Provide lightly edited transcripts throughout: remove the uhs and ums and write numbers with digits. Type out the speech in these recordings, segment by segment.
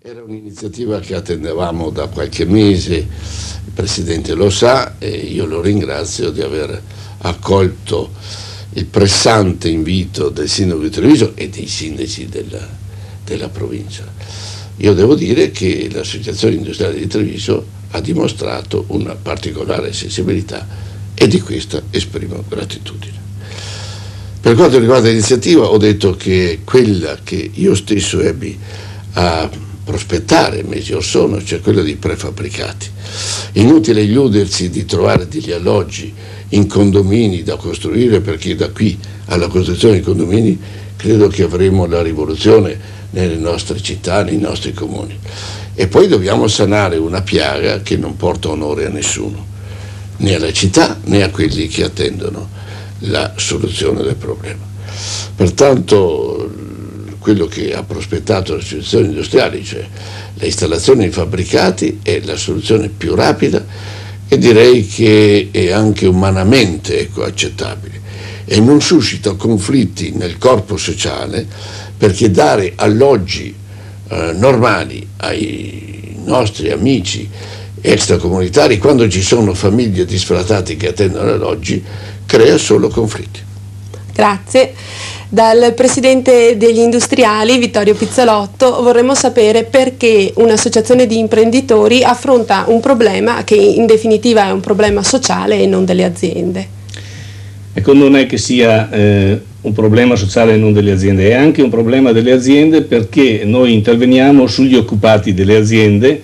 Era un'iniziativa che attendevamo da qualche mese, il Presidente lo sa e io lo ringrazio di aver accolto il pressante invito del Sindaco di Treviso e dei sindaci della provincia. Io devo dire che l'Associazione Industriale di Treviso ha dimostrato una particolare sensibilità e di questa esprimo gratitudine. Per quanto riguarda l'iniziativa, ho detto che quella che io stesso ebbi a prospettare mesi or sono, cioè quella dei prefabbricati. Inutile illudersi di trovare degli alloggi in condomini da costruire, perché da qui alla costruzione di condomini credo che avremo la rivoluzione nelle nostre città, nei nostri comuni. E poi dobbiamo sanare una piaga che non porta onore a nessuno, né alla città né a quelli che attendono la soluzione del problema. Pertanto quello che ha prospettato l'associazione industriale, cioè le installazioni in fabbricati, è la soluzione più rapida e direi che è anche umanamente accettabile e non suscita conflitti nel corpo sociale, perché dare alloggi normali ai nostri amici extracomunitari quando ci sono famiglie disfrattate che attendono alloggi crea solo conflitti. Grazie. Dal Presidente degli Industriali, Vittorio Pizzolotto, vorremmo sapere perché un'associazione di imprenditori affronta un problema che in definitiva è un problema sociale e non delle aziende. Ecco, non è che sia un problema sociale e non delle aziende, è anche un problema delle aziende, perché noi interveniamo sugli occupati delle aziende.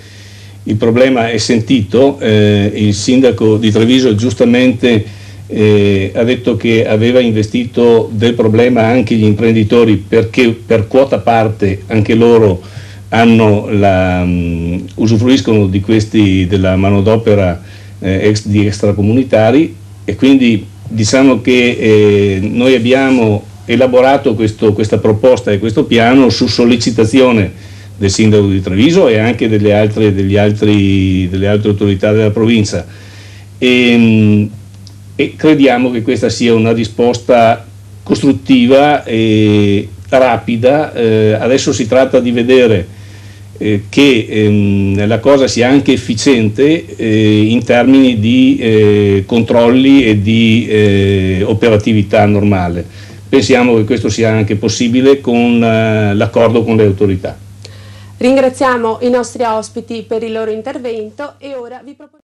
Il problema è sentito, il sindaco di Treviso giustamente ha detto che aveva investito del problema anche gli imprenditori, perché per quota parte anche loro usufruiscono della manodopera di extracomunitari, e quindi diciamo che noi abbiamo elaborato questa proposta e questo piano su sollecitazione del sindaco di Treviso e anche delle altre autorità della provincia. E crediamo che questa sia una risposta costruttiva e rapida. Adesso si tratta di vedere che la cosa sia anche efficiente in termini di controlli e di operatività normale. Pensiamo che questo sia anche possibile con l'accordo con le autorità. Ringraziamo i nostri ospiti per il loro intervento e ora vi proponiamo